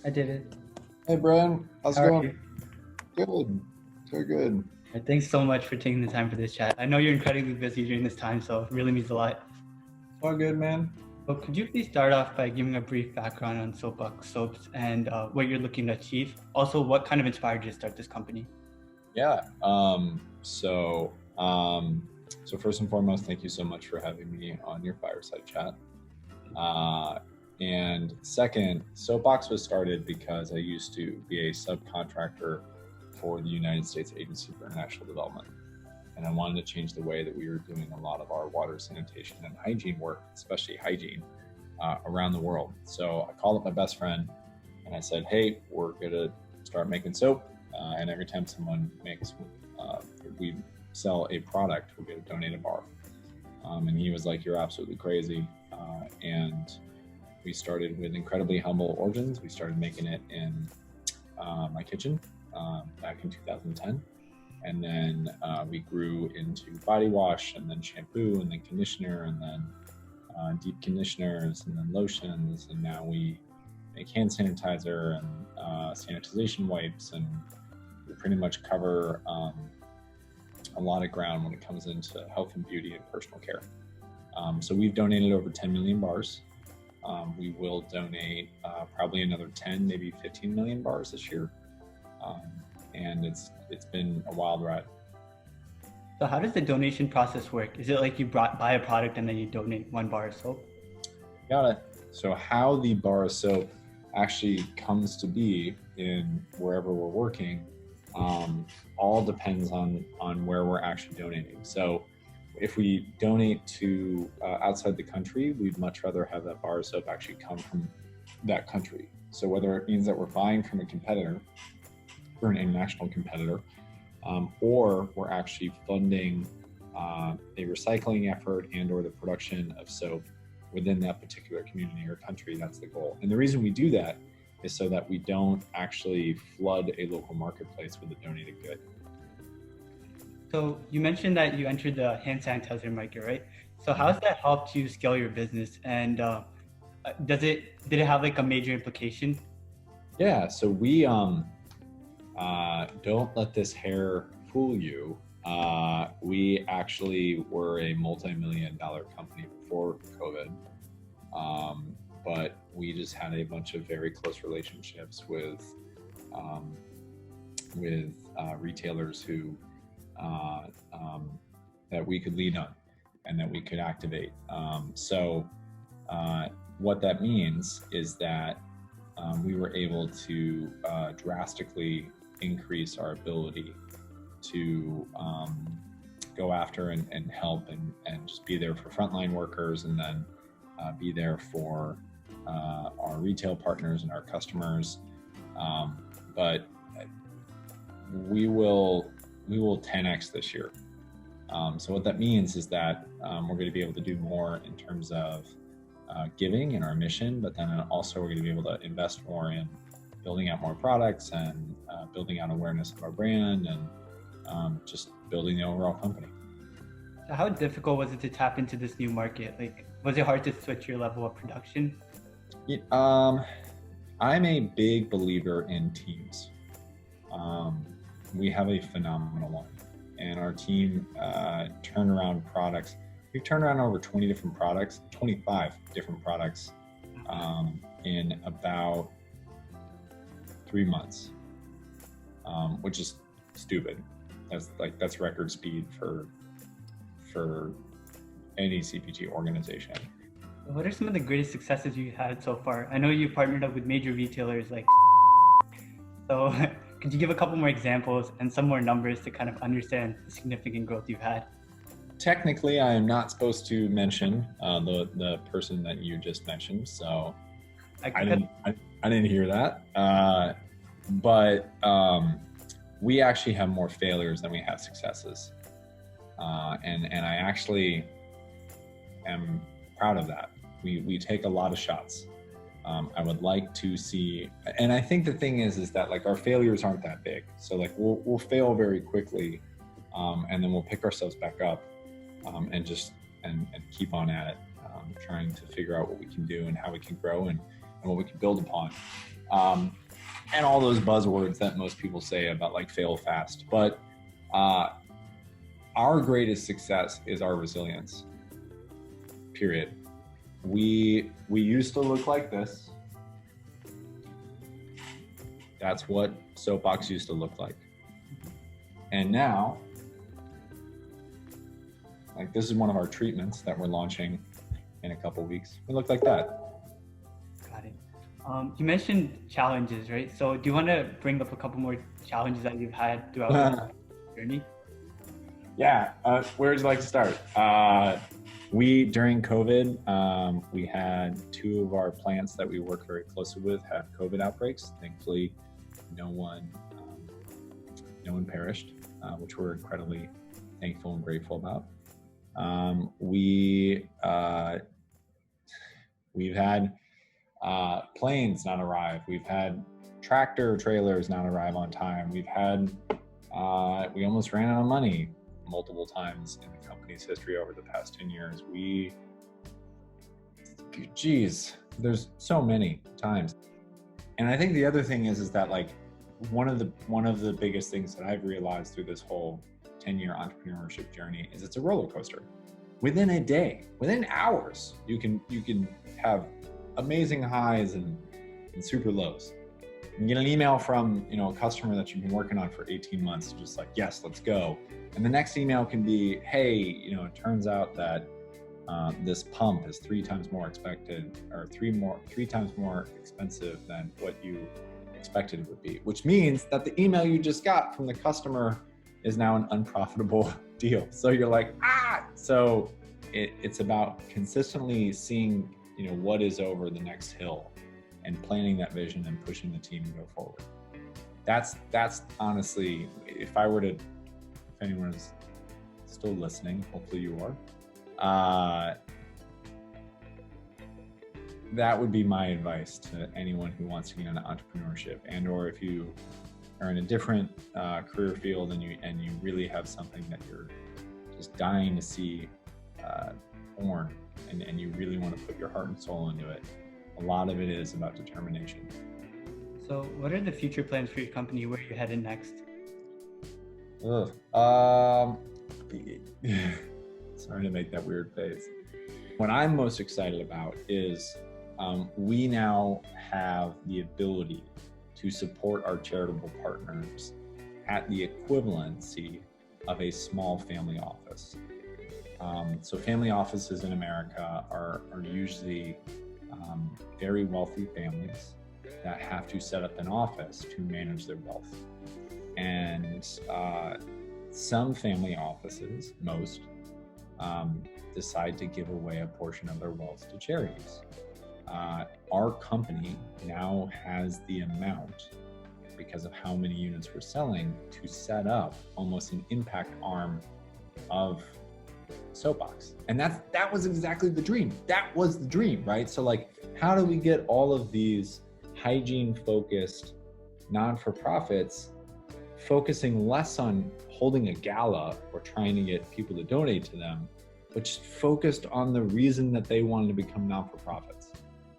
I did it. Hey, Brian. How's How it are going? you? Good. So good. Thanks so much for taking the time for this chat. I know you're incredibly busy during this time, so it really means a lot. It's all good, man. So could you please start off by giving a brief background on Soapbox Soaps and what you're looking to achieve? Also, what kind of inspired you to start this company? Yeah. So first and foremost, thank you so much for having me on your fireside chat. Uh, and second, Soapbox was started because I used to be a subcontractor for the United States Agency for International Development. And I wanted to change the way that we were doing a lot of our water sanitation and hygiene work, especially hygiene, around the world. So I called up my best friend and I said, hey, we're going to start making soap. And every time someone we sell a product, we're going to donate a bar. And he was like, you're absolutely crazy. And we started with incredibly humble origins. We started making it in my kitchen back in 2010. And then we grew into body wash and then shampoo and then conditioner and then deep conditioners and then lotions. And now we make hand sanitizer and sanitization wipes. And we pretty much cover a lot of ground when it comes into health and beauty and personal care. So we've donated over 10 million bars. We will donate probably another 10, maybe 15 million bars this year. And it's been a wild ride. So how does the donation process work? Is it like you buy a product and then you donate one bar of soap? Got it. So how the bar of soap actually comes to be in wherever we're working all depends on where we're actually donating. So if we donate to outside the country, we'd much rather have that bar of soap actually come from that country. So whether it means that we're buying from a competitor or an international competitor, or we're actually funding a recycling effort and or the production of soap within that particular community or country, that's the goal. And the reason we do that is so that we don't actually flood a local marketplace with a donated good. So you mentioned that you entered the hand sanitizer market, right? So how has that helped you scale your business? And did it have like a major implication? Yeah, so we don't let this hair fool you. We actually were a multi-million-dollar company before COVID, but we just had a bunch of very close relationships with retailers who that we could lean on and that we could activate. So what that means is that we were able to drastically increase our ability to go after and help and just be there for frontline workers, and then be there for our retail partners and our customers. But we will 10x this year. So what that means is that we're going to be able to do more in terms of giving in our mission, but then also we're going to be able to invest more in building out more products and building out awareness of our brand and just building the overall company. So how difficult was it to tap into this new market? Like, was it hard to switch your level of production? I'm a big believer in teams. We have a phenomenal one, and our team turned around products. We've turned around over 20 different products, 25 different products in about 3 months, which is stupid. That's record speed for any CPG organization. What are some of the greatest successes you had so far? I know you partnered up with major retailers like so could you give a couple more examples and some more numbers to kind of understand the significant growth you've had? Technically, I am not supposed to mention the person that you just mentioned, so I didn't hear that. But we actually have more failures than we have successes, and I actually am proud of that. We take a lot of shots. I would like to see, and I think the thing is that like our failures aren't that big. So like we'll fail very quickly, and then we'll pick ourselves back up, and just and keep on at it, trying to figure out what we can do and how we can grow and what we can build upon. and all those buzzwords that most people say about like fail fast. But our greatest success is our resilience, period. We used to look like this. That's what Soapbox used to look like. And now, like, this is one of our treatments that we're launching in a couple weeks. We look like that. Got it. You mentioned challenges, right? So do you want to bring up a couple more challenges that you've had throughout the journey? Yeah. Where would you like to start? During COVID, we had 2 of our plants that we work very closely with have COVID outbreaks. Thankfully, no one perished, which we're incredibly thankful and grateful about. We've had planes not arrive. We've had tractor trailers not arrive on time. We've had we almost ran out of money multiple times in the company's history over the past 10 years. There's so many times. And I think the other thing is that like one of the biggest things that I've realized through this whole 10-year entrepreneurship journey is it's a roller coaster. Within a day, within hours, you can have amazing highs and super lows. You get an email from a customer that you've been working on for 18 months, just like, yes, let's go. And the next email can be, hey, it turns out that this pump is 3 times more expected, or 3 times more expensive than what you expected it would be, which means that the email you just got from the customer is now an unprofitable deal. So you're like, so it's about consistently seeing, what is over the next hill and planning that vision and pushing the team to go forward. That's honestly, if anyone is still listening, hopefully you are, that would be my advice to anyone who wants to get into entrepreneurship, and or if you are in a different career field and you really have something that you're just dying to see born, and you really want to put your heart and soul into it. A lot of it is about determination. So what are the future plans for your company? Where are you headed next? Sorry to make that weird face. What I'm most excited about is we now have the ability to support our charitable partners at the equivalency of a small family office. So family offices in America are usually very wealthy families that have to set up an office to manage their wealth. And some family offices, most, decide to give away a portion of their wealth to charities. Our company now has the amount, because of how many units we're selling, to set up almost an impact arm of Soapbox. And that was exactly the dream. That was the dream, right? So like, how do we get all of these hygiene-focused non-for-profits focusing less on holding a gala or trying to get people to donate to them, but just focused on the reason that they wanted to become non-for-profits?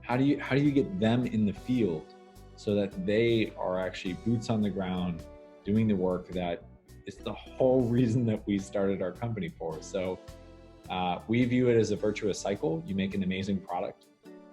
How do you get them in the field so that they are actually boots on the ground doing the work that is the whole reason that we started our company for? So we view it as a virtuous cycle. You make an amazing product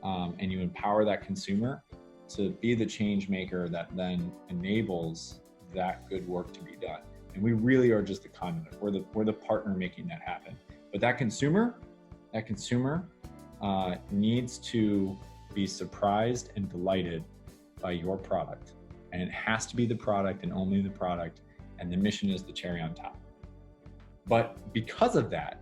and you empower that consumer to be the change maker that then enables that good work to be done. And we really are just the conduit. We're the partner making that happen. But that consumer needs to be surprised and delighted by your product. And it has to be the product and only the product. And the mission is the cherry on top. But because of that,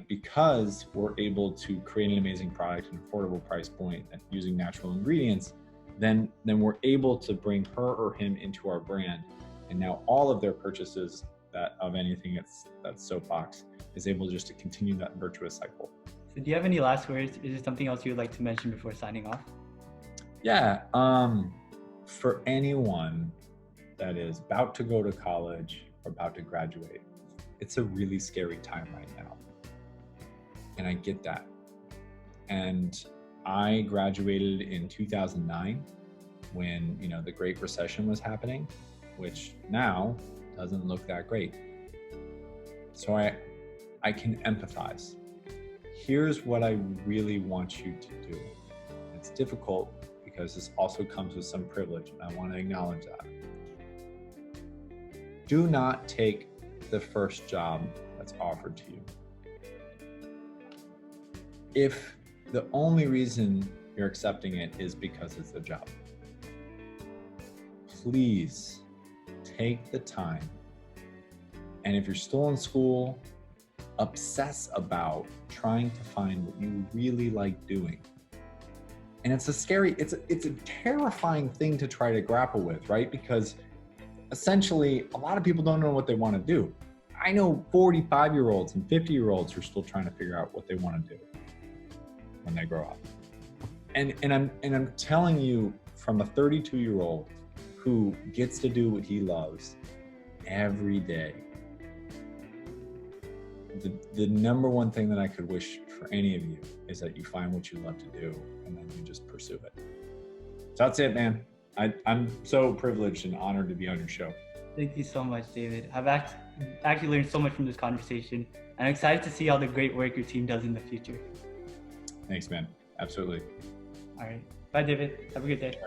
because we're able to create an amazing product at an affordable price point and using natural ingredients, then we're able to bring her or him into our brand. And now all of their purchases of anything that's Soapbox is able just to continue that virtuous cycle. So do you have any last words? Is there something else you would like to mention before signing off? Yeah, for anyone that is about to go to college or about to graduate, it's a really scary time right now. And I get that. And I graduated in 2009. when, you know, the Great Recession was happening, which now doesn't look that great. So I can empathize. Here's what I really want you to do. It's difficult because this also comes with some privilege, and I want to acknowledge that. Do not take the first job that's offered to you. If the only reason you're accepting it is because it's a job, please take the time. And if you're still in school, obsess about trying to find what you really like doing. And it's a terrifying thing to try to grapple with, right? Because essentially, a lot of people don't know what they want to do. I know 45-year-olds and 50-year-olds who are still trying to figure out what they want to do when they grow up. And I'm telling you, from a 32-year-old who gets to do what he loves every day, the number one thing that I could wish for any of you is that you find what you love to do and then you just pursue it. So that's it, man. I'm so privileged and honored to be on your show. Thank you so much, David. I've actually learned so much from this conversation. I'm excited to see all the great work your team does in the future. Thanks, man. Absolutely. All right. Bye, David. Have a good day.